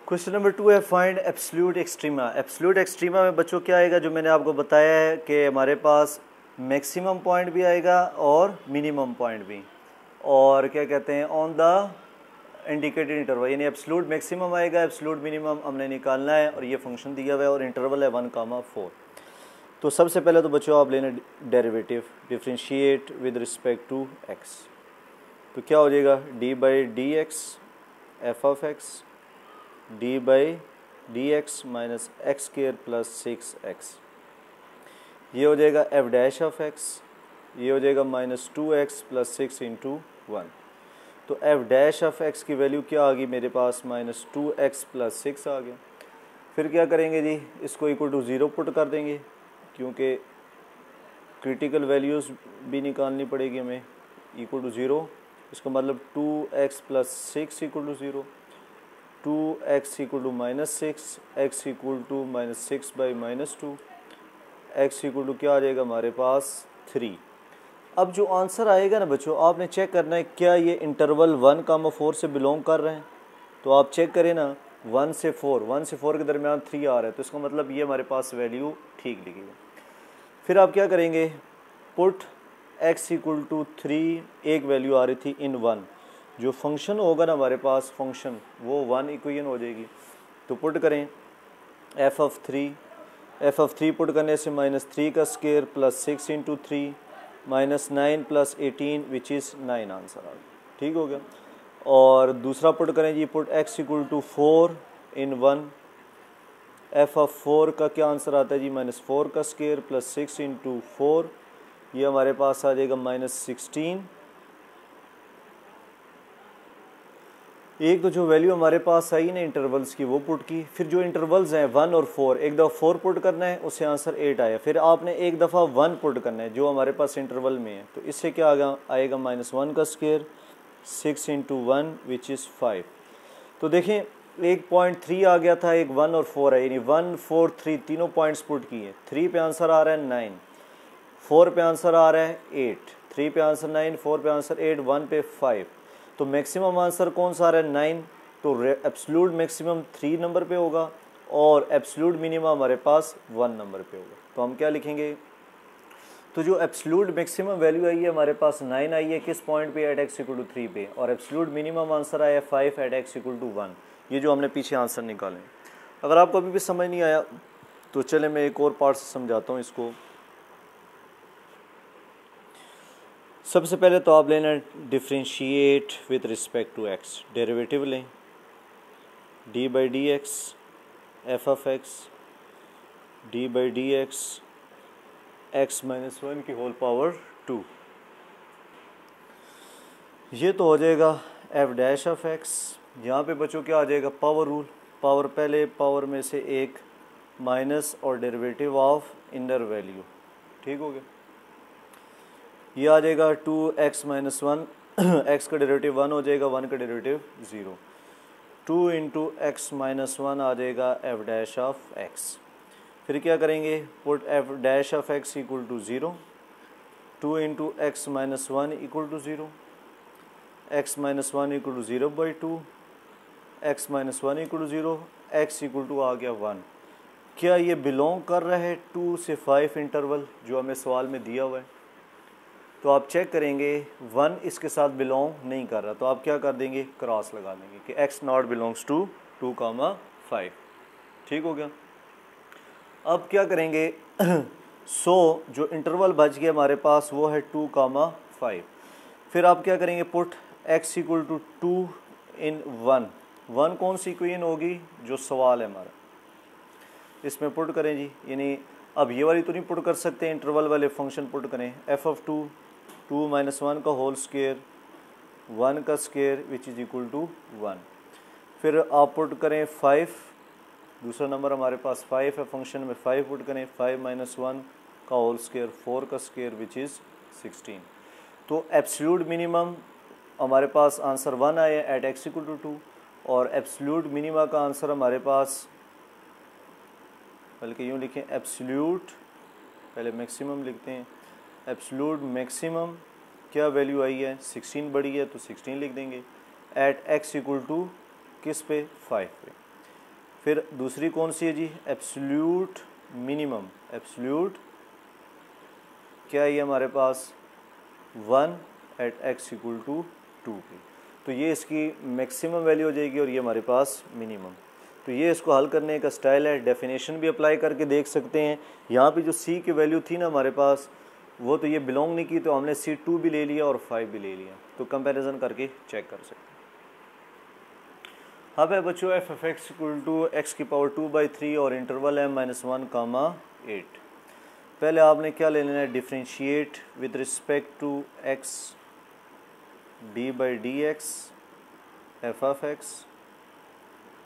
क्वेश्चन नंबर 2 है, find absolute extrema. Absolute extrema में बच्चों क्या आएगा, जो मैंने आपको बताया है कि हमारे पास मैक्सिमम पॉइंट भी आएगा और मिनिमम पॉइंट भी, और क्या कहते हैं ऑन द इंडिकेटेड इंटरवल, यानी एब्सोल्यूट मैक्सिमम आएगा, एब्सोल्यूट मिनिमम हमने निकालना है, और ये फंक्शन दिया हुआ है और इंटरवल है 1,4। तो सबसे पहले तो बच्चों आप लेना derivative, differentiate with respect to X. तो क्या हो जाएगा, D by D x F of x D by D x minus X square plus 6x। ये हो जाएगा एफ डैश ऑफ एक्स, ये हो जाएगा माइनस 2x प्लस 6 इंटू 1। तो एफ डैश ऑफ एक्स की वैल्यू क्या आ गई मेरे पास, माइनस 2x प्लस 6 आ गया। फिर क्या करेंगे जी, इसको इक्वल टू 0 पुट कर देंगे, क्योंकि क्रिटिकल वैल्यूज़ भी निकालनी पड़ेगी हमें। इक्वल टू 0, इसका मतलब 2x plus 6 equal to 0, 2x equal to minus 6, x equal to minus 6 by minus 2, x equal to क्या आ जाएगा हमारे पास 3। अब जो आंसर आएगा ना बच्चों, आपने चेक करना है क्या ये इंटरवल 1,4 से बिलोंग कर रहे हैं। तो आप चेक करें ना, 1 से 4 के दरमियान 3 आ रहा है, तो इसका मतलब ये हमारे पास वैल्यू ठीक लिखी है। फिर आप क्या करेंगे, पुट x इक्वल टू 3, एक वैल्यू आ रही थी इन 1, जो फंक्शन होगा ना हमारे पास फंक्शन, वो 1 इक्वेशन हो जाएगी। तो पुट करें एफ ऑफ 3 पुट करने से माइनस 3 का square plus 6 into 3 minus 9 plus 18 which is 9 answer आ गया। ठीक हो गया। और दूसरा पुट करें जी, put x equal to 4 in 1, f of 4 का क्या आंसर आता है जी, माइनस 4 का स्क्वायर प्लस 6 इंटू 4, ये हमारे पास आ जाएगा माइनस 16। एक तो जो वैल्यू हमारे पास आई ना इंटरवल्स की वो पुट की, फिर जो इंटरवल्स हैं 1 और 4, एक दफ़ा 4 पुट करना है, उससे आंसर 8 आया। फिर आपने एक दफ़ा 1 पुट करना है जो हमारे पास इंटरवल में है, तो इससे क्या आएगा माइनस 1 का स्क्वायर 6 इंटू 1 विच इज़ 5। तो देखें एक पॉइंट 3 आ गया था, एक 1 और 4 है, यानी 1 4 3 तीनों पॉइंट्स पुट किए। 3 पे आंसर आ रहा है 9, 4 पे आंसर आ रहा है 8, 3 पे आंसर 9, 4 पे आंसर 8, 1 पे 5। तो मैक्सिमम आंसर कौन सा आ रहा है 9, तो एब्सोल्यूट मैक्सिमम 3 नंबर पे होगा और एब्सोल्यूट मिनिमम हमारे पास 1 नंबर पे होगा। तो हम क्या लिखेंगे, तो जो एब्सोल्यूट मैक्सिमम वैल्यू आई है हमारे पास 9 आई है किस पॉइंट पे, एट x इक्वल टू 3 पे, और एब्सोल्यूट मिनिमम आंसर आया 5 एट x इक्वल टू 1, ये जो हमने पीछे आंसर निकाले। अगर आपको अभी भी समझ नहीं आया तो चले मैं एक और पार्ट से समझाता हूँ इसको। सबसे पहले तो आप लेना differentiate with respect to x, derivative लें d by D x F of x D by D x minus one की होल पावर 2। ये तो हो जाएगा एफ डैश ऑफ एक्स। यहाँ पे बच्चों क्या आ जाएगा, पावर रूल, पावर पहले पावर में से एक माइनस और डेरिवेटिव ऑफ इनर वैल्यू, ठीक हो गया। ये आ जाएगा 2x माइनस वन, एक्स का डेरिवेटिव 1 हो जाएगा, 1 का derivative 0। 2 into x minus one आ जाएगा एफ डैश ऑफ एक्स। फिर क्या करेंगे, put F dash of x equal to 0, 2 into x minus one equal to 0, x minus one equal to 0 by 2, x minus one equal to 0, x equal to आ गया 1। क्या ये belong कर रहा है 2 से 5 इंटरवल जो हमें सवाल में दिया हुआ है? तो आप चेक करेंगे 1 इसके साथ बिलोंग नहीं कर रहा, तो आप क्या कर देंगे, क्रॉस लगा देंगे कि x नॉट बिलोंग्स टू 2,5, ठीक हो गया। अब क्या करेंगे सो जो इंटरवल बच गया हमारे पास वो है 2,5। फिर आप क्या करेंगे, पुट x इक्वल टू 2 इन 1, 1 कौन सी इक्वेशन होगी जो सवाल है हमारा, इसमें पुट करें जी। यानी अब ये वाली तो नहीं पुट कर सकते, इंटरवल वाले फंक्शन पुट करें, एफ ऑफ 2 माइनस वन का होल स्क्वायर 1 का square which is equal to 1। फिर आप पुट करें 5, दूसरा नंबर हमारे पास 5 है, फंक्शन में 5 पुट करें, 5 माइनस वन का होल स्क्वायर 4 का स्क्वायर विच इज़ 16। तो एब्सोल्यूट मिनिमम हमारे पास आंसर 1 आया एट एक्स इक्वल टू 2, और एब्सोल्यूट मिनिमा का आंसर हमारे पास, बल्कि यूँ लिखें एब्सोल्यूट, पहले मैक्सिमम लिखते हैं, एब्सोल्यूट मैक्सिमम क्या वैल्यू आई है, 16 बड़ी है तो 16 लिख देंगे, एट एक्स इक्वल टू किस पे, 5 पे। फिर दूसरी कौन सी है जी, एब्सोल्यूट मिनिमम, एब्सोल्यूट क्या है हमारे पास 1 एट एक्स इक्वल टू 2 पे। तो ये इसकी मैक्सिमम वैल्यू हो जाएगी और ये हमारे पास मिनिमम। तो ये इसको हल करने का स्टाइल है, डेफिनेशन भी अप्लाई करके देख सकते हैं। यहाँ पे जो सी की वैल्यू थी ना हमारे पास, वो तो ये बिलोंग नहीं की, तो हमने C2 भी ले लिया और 5 भी ले लिया, तो कंपैरिजन करके चेक कर सकते हैं। अब है बच्चों F F x equal to X की पावर 2/3 और इंटरवल है -1,8। पहले आपने क्या ले लेना है, differentiate with respect to x D by D x F of x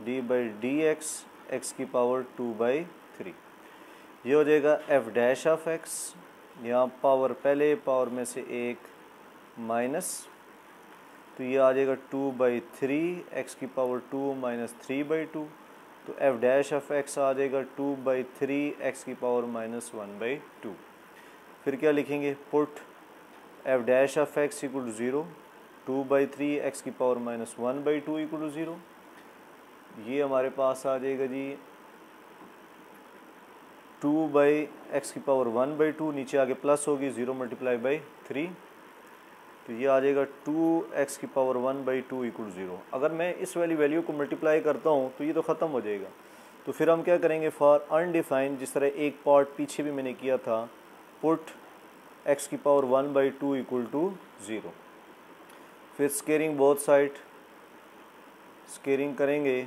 D by D X की पावर 2/3। ये हो जाएगा एफ डैश ऑफ एक्स, यहाँ पावर पहले पावर में से एक माइनस, तो ये आ जाएगा 2/3 एक्स की पावर 2 माइनस 3/2, तो एफ डैश ऑफ एक्स आ जाएगा 2/3 एक्स की पावर -1/2। फिर क्या लिखेंगे, put F dash of x equal to 0, 2/3 X की पावर -1/2 इक्वल टू 0। ये हमारे पास आ जाएगा जी 2/x की पावर 1/2, नीचे आगे प्लस होगी 0 मल्टीप्लाई बाई 3, तो ये आ जाएगा 2x की पावर 1/2 इक्वल 0। अगर मैं इस वाली वैल्यू को मल्टीप्लाई करता हूँ तो ये तो ख़त्म हो जाएगा। तो फिर हम क्या करेंगे, फॉर अनडिफाइंड, जिस तरह एक पार्ट पीछे भी मैंने किया था, पुट x की पावर 1/2 इक्वल टू 0। फिर स्केयरिंग बोथ साइड, स्केयरिंग करेंगे,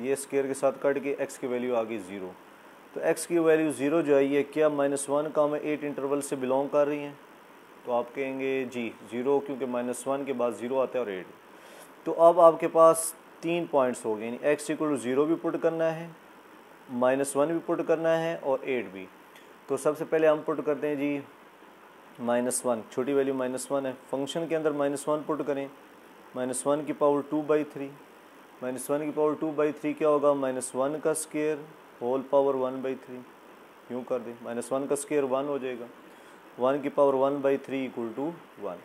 ये स्केयर के साथ कट के x की वैल्यू आ गई 0। तो x की वैल्यू 0 जो है ये क्या -1,8 इंटरवल से बिलोंग कर रही हैं, तो आप कहेंगे जी 0, क्योंकि -1 के बाद 0 आता है और 8। तो अब आपके पास 3 पॉइंट्स हो गए, यानी x इक्वल टू 0 भी पुट करना है, -1 भी पुट करना है और 8 भी। तो सबसे पहले हम पुट करते हैं जी -1, छोटी वैल्यू -1 है, फंक्शन के अंदर -1 पुट करें, -1 की पावर 2/3, -1 की पावर 2/3 क्या होगा, -1 का स्क्वायर होल पावर 1/3, यूँ कर दें, -1 का स्क्वायर 1 हो जाएगा, 1 की पावर 1/3 इक्वल टू 1।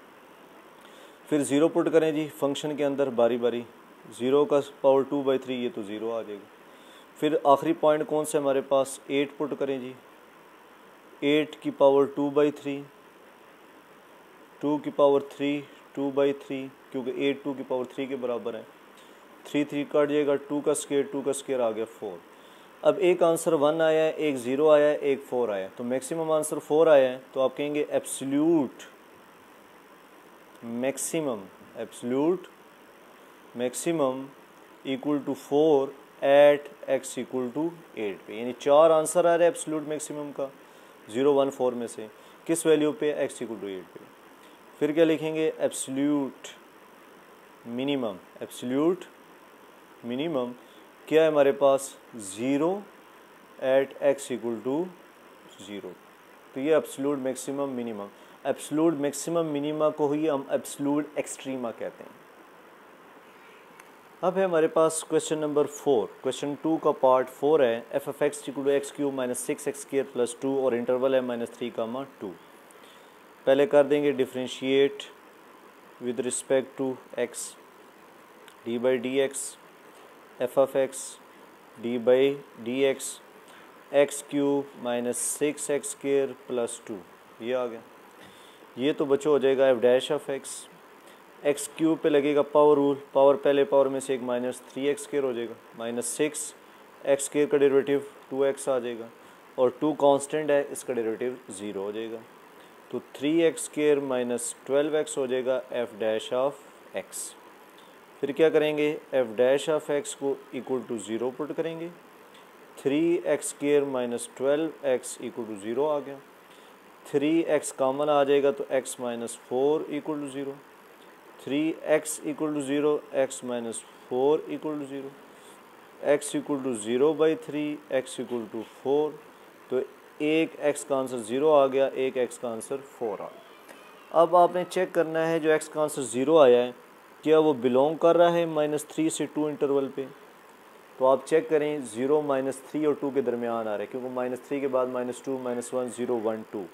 फिर 0 पुट करें जी फंक्शन के अंदर बारी बारी, 0 का पावर 2/3, ये तो 0 आ जाएगा। फिर आखिरी पॉइंट कौन सा हमारे पास, 8 पुट करें जी, 8 की पावर 2/3, 2 की पावर 3 2/3, क्योंकि 8 2 की पावर 3 के बराबर है, 3 3 कट जाएगा, 2 का स्क्वायर आ गया 4। अब एक आंसर 1 आया है, एक 0 आया है, एक 4 आया है, तो मैक्सिमम आंसर 4 आया है, तो आप कहेंगे absolute maximum equal to 4 at x equal to 8 पे, यानी 4 आंसर आ रहा है एब्सोल्यूट मैक्सिमम का 0 1 4 में से, किस वैल्यू पे, x इक्वल टू 8 पे। फिर क्या लिखेंगे, एब्सोल्यूट मिनिमम क्या है हमारे पास, 0 एट x इक्वल टू 0। तो ये एब्सोल्यूट मैक्सिमम मिनिमा को ही हम एब्सोल्यूट एक्सट्रीमा कहते हैं। अब है हमारे पास क्वेश्चन नंबर 4। क्वेश्चन 2 का पार्ट 4 है, F of x equal to X cube minus 6x square plus 2 और इंटरवल है -3, 2। पहले कर देंगे differentiate with respect to x, D by D x F of x D by D X cube minus 6x square plus 2, ये आ गया। ये तो बच्चों हो जाएगा F dash of X cube पे लगेगा पावर रूल, पावर पहले पावर में से एक -3x स्क्वायर हो जाएगा, -6x स्क्वायर का डेरिवेटिव 2x आ जाएगा, और 2 कांस्टेंट है, इसका डेरिवेटिव 0 हो जाएगा, तो 3x स्क्वायर माइनस 12x हो जाएगा एफ डैश ऑफ एक्स। फिर क्या करेंगे, एफ डैश ऑफ एक्स को इक्वल टू 0 पुट करेंगे, 3x square minus 12x equal to 0 आ गया, 3x कॉमन आ जाएगा तो x minus 4 equal to 0, 3x equal to 0, x minus 4 equal to 0, x equal to 0 by 3, x equal to 4, तो एक x का आंसर 0 आ गया, एक x का आंसर 4 आ गया। अब आपने चेक करना है जो x का आंसर 0 आया है क्या वो बिलोंग कर रहा है -3 से 2 इंटरवल पे, तो आप चेक करें 0 -3 और 2 के दरमियान आ रहा है, क्योंकि -3 के बाद -2 -1 0 1 2,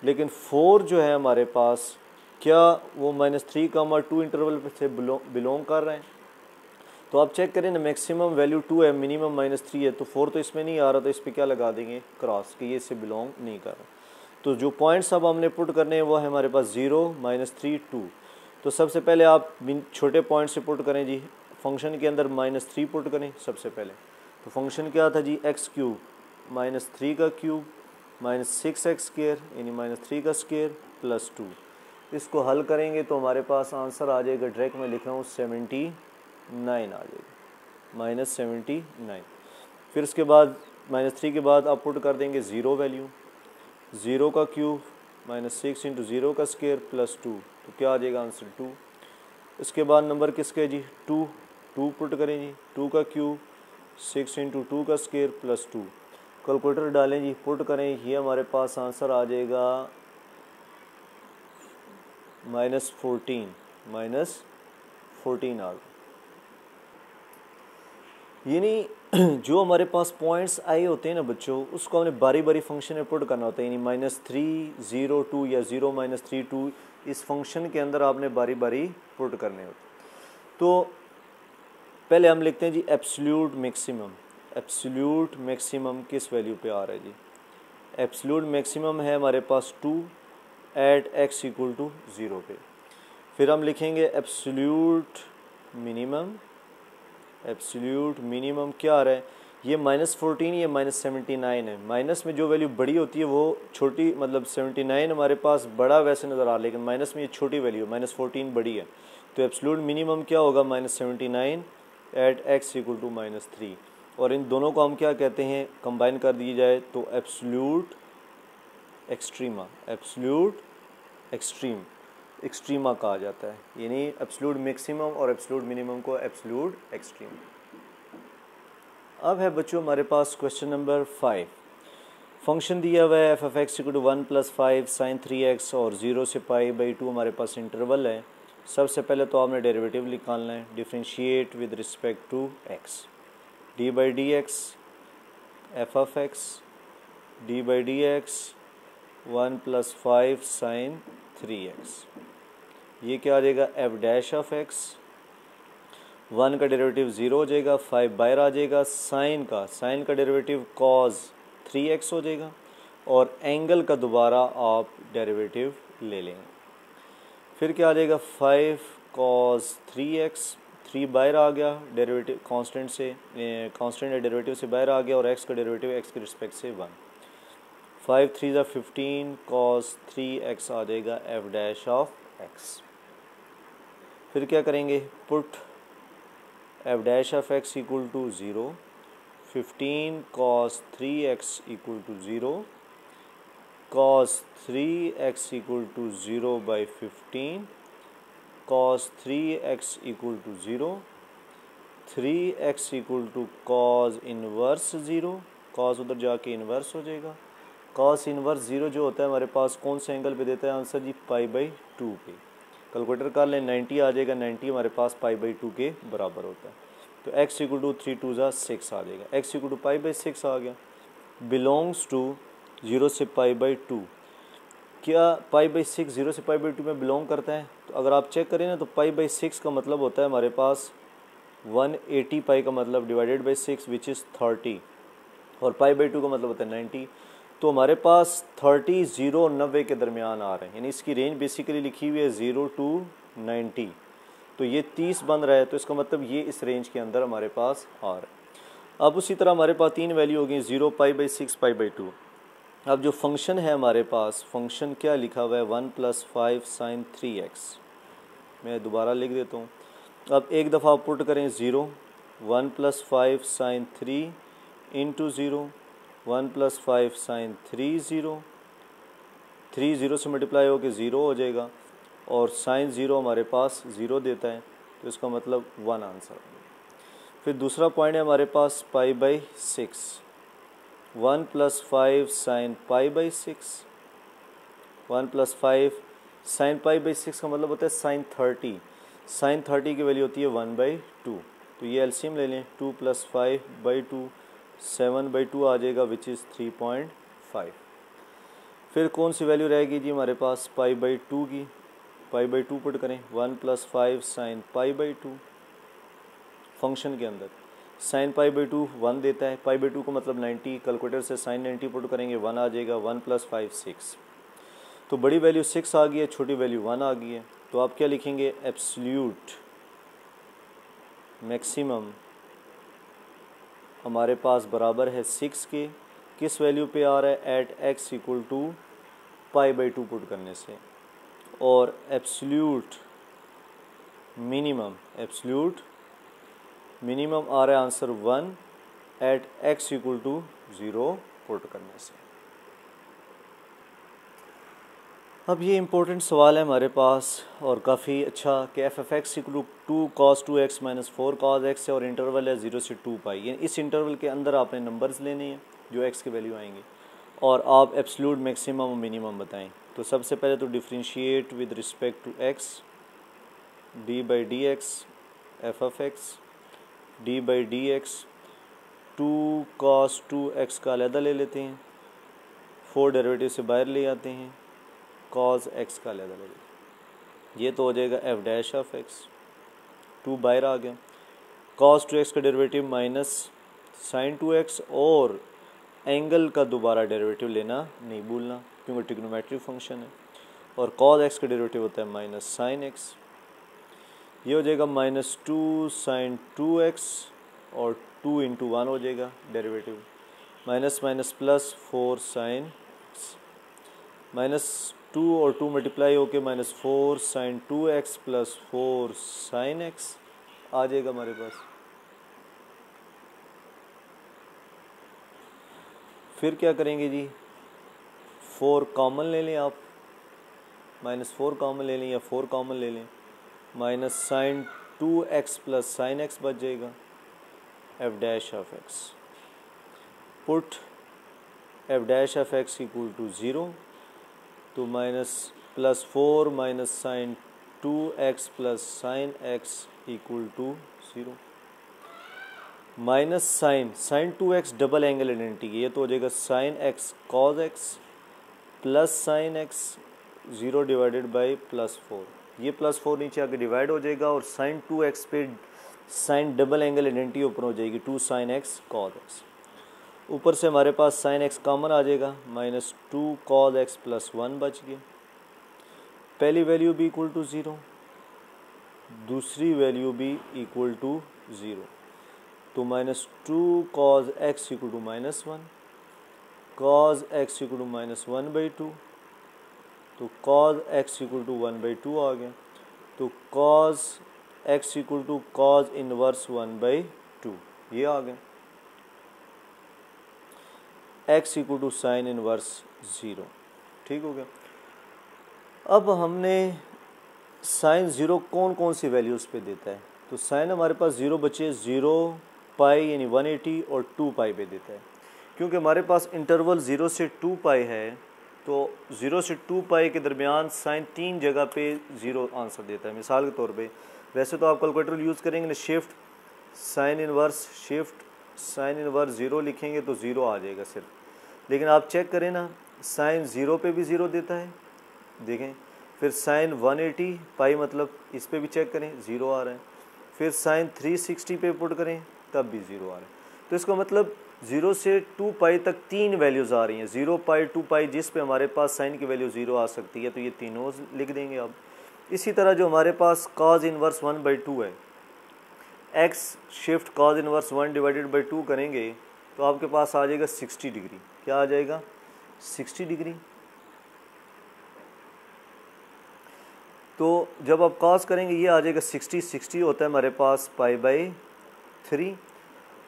लेकिन 4 जो है हमारे पास क्या वो -3, 2 इंटरवल से बिलोंग कर रहे हैं। तो आप चेक करें ना, मैक्सिमम वैल्यू 2 है, मिनिमम -3 है, तो 4 तो इसमें नहीं आ रहा, तो इस पर क्या लगा देंगे, क्रॉस, कि ये इससे बिलोंग नहीं कर रहा। तो जो पॉइंट्स अब हमने पुट करने हैं वो है हमारे पास 0 -3 2। तो सबसे पहले आप छोटे पॉइंट से पुट करें जी, फंक्शन के अंदर -3 पुट करें सबसे पहले। तो फंक्शन क्या था जी, एक्स क्यूब -3 का क्यूब माइनस 6x स्क्वायर यानी -3 का स्क्वायर प्लस 2। इसको हल करेंगे तो हमारे पास आंसर आ जाएगा, डायरेक्ट में लिख रहा हूँ 79 आ जाएगा, -79। फिर इसके बाद -3 के बाद आप पुट कर देंगे 0 वैल्यू, 0 का क्यूब -6 इंटू 0 का स्क्वायर प्लस 2, तो क्या आ जाएगा आंसर 2। इसके बाद नंबर किसके जी, 2 पुट करें जी, 2 का क्यूब 6 इंटू 2 का स्क्वायर प्लस 2, कैलकुलेटर डालें जी, पुट करें, ये हमारे पास आंसर आ जाएगा -14 आ गया। यानी जो हमारे पास पॉइंट्स आए होते हैं ना बच्चों, उसको हमने बारी बारी फंक्शन में पुट करना होता है, यानी -3 0 2 या 0 -3 2, इस फंक्शन के अंदर आपने बारी बारी पुट करने होते हैं। तो पहले हम लिखते हैं जी एब्सोल्यूट मैक्सिमम किस वैल्यू पे आ रहा है जी, एब्सोल्यूट मैक्सिमम है हमारे पास 2 एट x इक्वल टू 0 पे। फिर हम लिखेंगे एब्सोल्यूट मिनिमम क्या आ रहा है, ये -14 ये -79 है, माइनस में जो वैल्यू बड़ी होती है वो छोटी, मतलब 79 हमारे पास बड़ा वैसे नज़र आ रहा है, लेकिन माइनस में ये छोटी वैल्यू -14 बड़ी है, तो एब्सोल्यूट मिनिमम क्या होगा, -79 एट x इक्वल टू -3, और इन दोनों को हम क्या कहते हैं, कंबाइन कर दी जाए तो एब्सोल्यूट एक्सट्रीमा कहा जाता है, यानी एब्सोल्यूट मैक्सिमम और एब्सोल्यूट मिनिमम को एब्सोल्यूट एक्सट्रीम। अब है बच्चों हमारे पास क्वेश्चन नंबर 5। फंक्शन दिया हुआ है F of x equal to 1 + 5 sin 3x और 0 से π/2 हमारे पास इंटरवल है। सबसे पहले तो आपने डेरिवेटिव निकालना है, differentiate with respect to x, D by D x F of x D by D X 1 + 5 sin 3x, ये क्या आ जाएगा, एफ डैश ऑफ एक्स, 1 का डेरिवेटिव 0 हो जाएगा, 5 बाहर आ जाएगा, साइन का डेरिवेटिव cos 3x हो जाएगा, और एंगल का दोबारा आप डेरिवेटिव ले लेंगे। फिर क्या आ जाएगा, 5 cos 3x, 3 बाहर आ गया डेरिवेटिव कांस्टेंट से, कांस्टेंट या डेरिवेटिव से बाहर आ गया, और x का डेरिवेटिव x के रिस्पेक्ट से 1। 5 3 ज़ा 15 cos 3x आ जाएगा f डैश ऑफ x। फिर क्या करेंगे, put f dash of x equal to 0, 15 cos 3x equal to 0, cos 3x equal to 0 by 15, cos 3x equal to 0, 3x equal to cos inverse 0, cos उधर जाके inverse हो जाएगा। cos inverse 0 जो होता है हमारे पास कौन से एंगल पे देता है आंसर जी, π/2 पे। कैलकुलेटर कर लें, 90 आ जाएगा, 90 हमारे पास π/2 के बराबर होता है। तो x इक्वल टू 3 2 ज़ा 6 आ जाएगा, x इक्वल टू π/6 आ गया। बिलोंग्स टू 0 से π/2, क्या π/6 0 से π/2 में बिलोंग करता है? तो अगर आप चेक करें ना तो π/6 का मतलब होता है हमारे पास 180 पाई का मतलब डिवाइडेड बाई 6 विच इज़ 30, और π/2 का मतलब होता है 90। तो हमारे पास 30 0 और 90 के दरमियान आ रहे हैं, यानी इसकी रेंज बेसिकली लिखी हुई है 0 to 90। तो ये 30 बन रहा है, तो इसका मतलब ये इस रेंज के अंदर हमारे पास आ रहा है। अब उसी तरह हमारे पास 3 वैल्यू हो गई, 0 π/6 π/2। अब जो फंक्शन है हमारे पास, फंक्शन क्या लिखा हुआ है, 1 + 5 sin 3x। मैं दोबारा लिख देता हूँ। अब एक दफ़ा पुट करें 0, 1 + 5 sin 3 इंटू 0, 1 + 5 sin 3 0, 3 0 से मल्टीप्लाई होकर 0 हो जाएगा, और sin 0 हमारे पास 0 देता है, तो इसका मतलब 1 आंसर। फिर दूसरा पॉइंट है हमारे पास π/6, 1 + 5 sin π/6, 1 + 5 sin π/6 का मतलब होता है sin 30, sin 30 की वैल्यू होती है 1/2। तो ये एलसीएम ले लें, 2 + 5/2 7/2 आ जाएगा विच इज़ 3.5। फिर कौन सी वैल्यू रहेगी जी हमारे पास, π/2 की, π/2 पुट करें, 1 + 5 sin π/2 फंक्शन के अंदर sin π/2 1 देता है, π/2 को मतलब 90, कैलकुलेटर से sin 90 पुट करेंगे 1 आ जाएगा, 1 + 5 6। तो बड़ी वैल्यू 6 आ गई है, छोटी वैल्यू 1 आ गई है। तो आप क्या लिखेंगे, एब्सोल्यूट मैक्सिमम हमारे पास बराबर है 6 के, किस वैल्यू पे आ रहा है, एट x इक्वल टू π/2 पुट करने से, और एब्सोल्यूट मिनिमम आ रहा है answer 1 at x equal to 0 पुट करने से। अब ये इम्पोर्टेंट सवाल है हमारे पास और काफ़ी अच्छा कि f(x) equal to 2 cos 2x - 4 cos x है, और इंटरवल है 0 से 2 पाई, यानी इस इंटरवल के अंदर आपने नंबर्स लेने हैं जो x के वैल्यू आएंगे, और आप एब्सोल्यूट मैक्सिमम और मिनिमम बताएं। तो सबसे पहले तो differentiate with respect to x, d/dx f(x), d/dx 2 cos 2x का अलहदा ले लेते हैं, 4 डेरिवेटिव से बाहर ले आते हैं, cos x का अलहदा ले लेते हैं, ये तो हो जाएगा f डैश ऑफ x, 2 बाहर आ गया, cos 2x का डेरिवेटिव माइनस sin 2x, और एंगल का दोबारा डेरिवेटिव लेना नहीं भूलना क्योंकि ट्रिग्नोमेट्रिक फंक्शन है, और cos x का डेरिवेटिव होता है माइनस sin x, ये हो जाएगा -2 sin 2x, और 2 × 1 हो जाएगा derivative, minus minus plus 4 sin -2 और 2 मल्टीप्लाई होके -4 sin 2x + 4 sin x आ जाएगा हमारे पास। फिर क्या करेंगे जी, 4 कॉमन ले लें आप, -4 कॉमन ले लें या 4 कॉमन ले लें, minus sin 2x + sin x बच जाएगा, f dash of x, put f dash of x equal to 0, तो +4 sin 2x + sin x equal to 0, minus sin 2x double angle identity, ये तो हो जाएगा sin x cos x plus sin x 0 divided by +4, ये +4 नीचे आके divide हो जाएगा, और sin 2x पे sin डबल एंगल आइडेंटिटी ऊपर हो जाएगी, 2 sin x cos x, ऊपर से हमारे पास sin x कॉमन आ जाएगा, -2 cos x + 1 बच गया, पहली वैल्यू भी इक्वल टू 0, दूसरी वैल्यू भी इक्वल टू 0। तो -2 cos x equal to -1, cos x equal to -1/2, तो cos x इक्वल टू 1/2 आ गया। तो cos x equal to cos inverse 1/2 ये आ गया। x equal to sine inverse 0, ठीक हो गया। अब हमने साइन 0 कौन कौन सी वैल्यूज़ पे देता है, तो साइन हमारे पास 0 बचे, 0 पाई यानी 180 और 2 पाई पे देता है। क्योंकि हमारे पास इंटरवल 0 से 2 पाई है, तो 0 से 2 पाई के दरमियान साइन 3 जगह पे 0 आंसर देता है। मिसाल के तौर पे वैसे तो आप कैलकुलेटर यूज़ करेंगे ना, शिफ्ट साइन इनवर्स 0 लिखेंगे तो 0 आ जाएगा सिर्फ। लेकिन आप चेक करें ना, साइन 0 पे भी 0 देता है, देखें। फिर साइन 180 पाई मतलब इस पे भी चेक करें 0 आ रहा है। फिर साइन 360 पे पुट करें तब भी 0 आ रहा है। तो इसका मतलब 0 से 2 पाई तक 3 वैल्यूज़ आ रही हैं, 0 पाई 2 पाई, जिस पे हमारे पास साइन की वैल्यू 0 आ सकती है। तो ये तीनों लिख देंगे आप। इसी तरह जो हमारे पास cos इनवर्स 1/2 है, x शिफ्ट cos इनवर्स 1/2 करेंगे तो आपके पास आ जाएगा 60 डिग्री। क्या आ जाएगा? 60 डिग्री। तो जब आप cos करेंगे ये आ जाएगा 60 होता है हमारे पास π/3।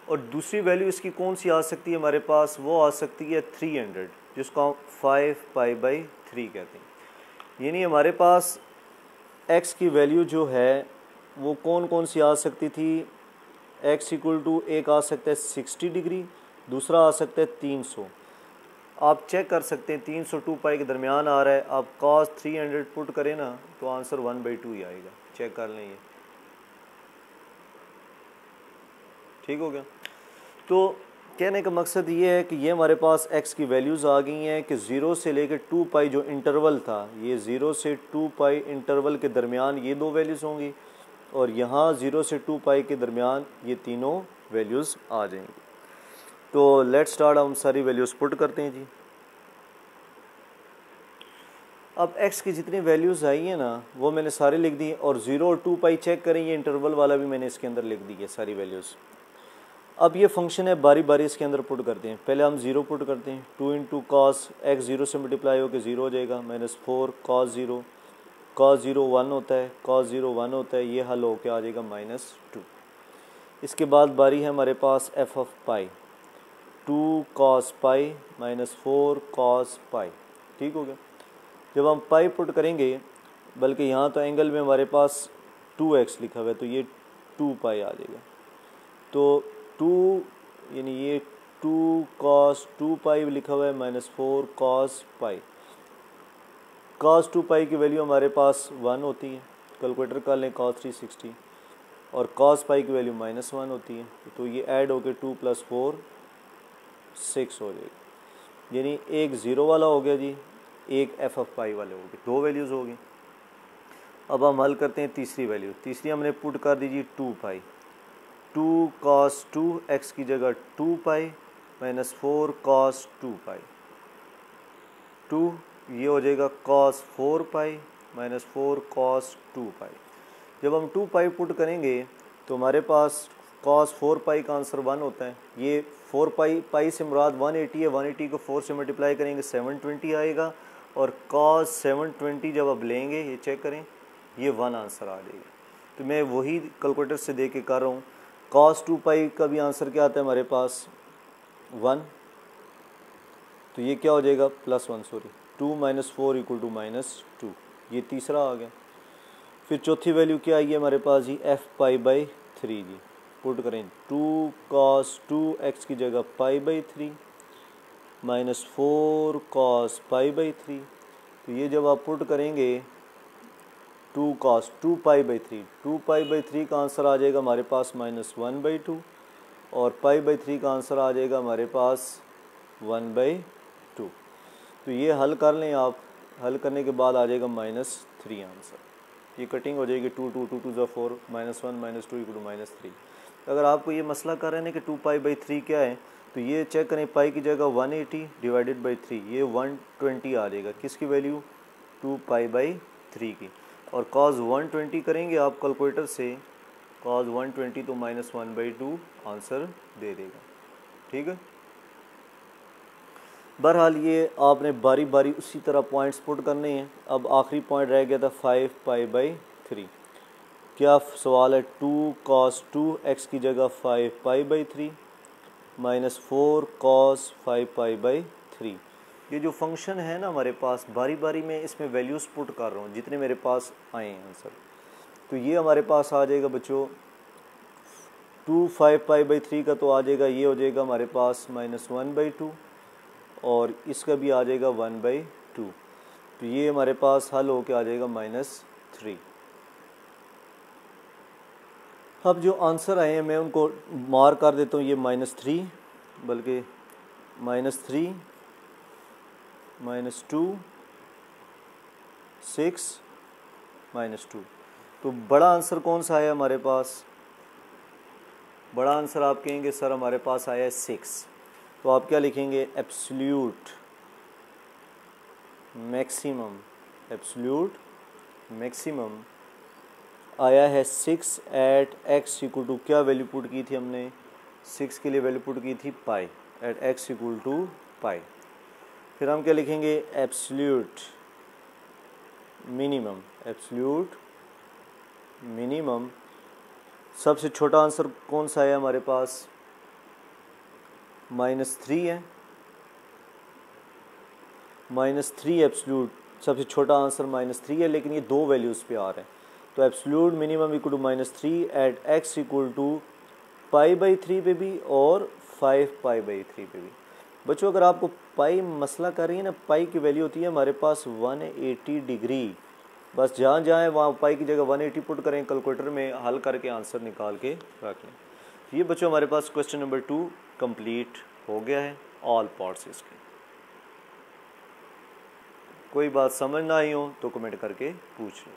और दूसरी वैल्यू इसकी कौन सी आ सकती है हमारे पास, वो आ सकती है 300, जिसको हम 5π/3 कहते हैं। यानी हमारे पास x की वैल्यू जो है वो कौन कौन सी आ सकती थी, x इक्वल टू एक आ सकता है 60 डिग्री, दूसरा आ सकता है 300। आप चेक कर सकते हैं 300 2 पाई के दरमियान आ रहा है। आप cos 300 पुट करें ना तो आंसर 1/2 ही आएगा। चेक कर लें, ये ठीक हो गया। तो कहने का मकसद ये है कि ये हमारे पास x की वैल्यूज़ आ गई हैं कि 0 से लेकर 2 पाई जो इंटरवल था, ये 0 से 2 पाई इंटरवल के दरमियान ये दो वैल्यूज़ होंगी, और यहाँ 0 से 2 पाई के दरमियान ये तीनों वैल्यूज़ आ जाएंगी। तो लेट स्टार्ट, हम सारी वैल्यूज़ पुट करते हैं जी। अब x की जितनी वैल्यूज़ आई हैं ना वो मैंने सारी लिख दी, और 0 और 2 पाई चेक करें, ये इंटरवल वाला भी मैंने इसके अंदर लिख दी है सारी वैल्यूज़। अब ये फंक्शन है, बारी बारी इसके अंदर पुट करते हैं। पहले हम 0 पुट करते हैं, 2 इंटू कॉस एक्स 0 से मल्टीप्लाई होकर 0 हो जाएगा, -4 cos 0, cos 0 1 होता है, cos 0 1 होता है, ये हल होकर आ जाएगा -2। इसके बाद बारी है हमारे पास f of pi, 2 cos pi -4 cos पाई, ठीक हो गया। जब हम पाई पुट करेंगे, बल्कि यहाँ तो एंगल में हमारे पास 2x लिखा हुआ है, तो ये 2 पाई आ जाएगा। तो 2 यानी ये 2 cos 2 पाई लिखा हुआ है, -4 cos पाई। cos 2 पाई की वैल्यू हमारे पास 1 होती है, कैलकुलेटर कर लें cos 360, और cos पाई की वैल्यू -1 होती है। तो ये ऐड होकर 2 + 4 6 हो जाएगा। यानी एक 0 वाला हो गया जी, एक f ऑफ पाई वाले हो गए, दो वैल्यूज़ होगी। अब हम हल करते हैं तीसरी वैल्यू। तीसरी हमने पुट कर दी जी 2 पाई, 2 cos 2 x की जगह 2 पाई -4 cos 2 पाई, 2 ये हो जाएगा cos 4 पाई -4 cos 2 पाई। जब हम 2 पाई पुट करेंगे तो हमारे पास cos 4 पाई का आंसर 1 होता है। ये 4 पाई से मुराद 180 है, 180 को 4 से मल्टीप्लाई करेंगे 720 आएगा, और cos 720 जब आप लेंगे, ये चेक करें, ये 1 आंसर आ जाएगा। तो मैं वही कैलकुलेटर से दे के कर रहा हूँ। cos 2 पाई का भी आंसर क्या आता है हमारे पास 1, तो ये क्या हो जाएगा +1, सॉरी 2 - 4 = -2, ये तीसरा आ गया। फिर चौथी वैल्यू क्या आई है हमारे पास जी, f π/3 जी। पुट करें 2 cos 2 x की जगह π/3 -4 cos π/3। तो ये जब आप पुट करेंगे 2 cos 2 π/3, 2 π/3 का आंसर आ जाएगा हमारे पास -1/2, और π/3 का आंसर आ जाएगा हमारे पास 1/2। तो ये हल कर लें आप, हल करने के बाद आ जाएगा -3 आंसर। ये कटिंग हो जाएगी, 2 2 2 2 = 4, -1 -2 = -3। अगर आपको ये मसला कर रहे हैं कि 2 π/3 क्या है, तो ये चेक करें, पाई की जगह 180 / 3, ये 120 आ जाएगा। किसकी वैल्यू? 2 π/3 की। और cos 120 करेंगे आप कैलकुलेटर से, cos 120 तो -1/2 आंसर दे देगा। ठीक है, बहरहाल ये आपने बारी बारी उसी तरह पॉइंट्स पुट करने हैं। अब आखिरी पॉइंट रह गया था 5π/3। क्या सवाल है, 2 cos 2x की जगह 5π/3 -4 cos 5π/3। ये जो फंक्शन है ना हमारे पास, बारी बारी में इसमें वैल्यूज़ पुट कर रहा हूँ जितने मेरे पास आए हैं आंसर। तो ये हमारे पास आ जाएगा बच्चों 2 5π/3 का तो आ जाएगा, ये हो जाएगा हमारे पास -1/2 और इसका भी आ जाएगा 1/2। तो ये हमारे पास हल होके आ जाएगा -3। अब जो आंसर आए हैं मैं उनको मार्क कर देता हूँ, ये -3 बल्कि -3 -2 6 -2। तो बड़ा आंसर कौन सा आया हमारे पास? बड़ा आंसर आप कहेंगे सर हमारे पास आया है 6। तो आप क्या लिखेंगे? एब्सोल्यूट मैक्सिमम, एब्सोल्यूट मैक्सिमम आया है 6 एट x इक्वल टू, क्या वैल्यू पुट की थी हमने? 6 के लिए वैल्यू पुट की थी पाई, एट x इक्वल टू पाई। फिर हम क्या लिखेंगे? एब्सोल्यूट मिनिमम, एब्सोल्यूट मिनिमम सबसे छोटा आंसर कौन सा है हमारे पास? -3 है, -3 एब्सोल्यूट सबसे छोटा आंसर -3 है, लेकिन ये दो वैल्यूज़ पे आ रहे हैं। तो absolute minimum equal to -3 at x equal to π/3 पे भी और 5π/3 पे भी। बच्चों अगर आपको पाई मसला कर रही है ना, पाई की वैल्यू होती है हमारे पास 180 डिग्री। बस जहाँ जहाँ है वहाँ पाई की जगह 180 पुट करें, कैलकुलेटर में हल करके आंसर निकाल के रख लें। ये बच्चों हमारे पास क्वेश्चन नंबर 2 कंप्लीट हो गया है, ऑल पार्ट्स इसके। कोई बात समझ ना आई हो तो कमेंट करके पूछ लो।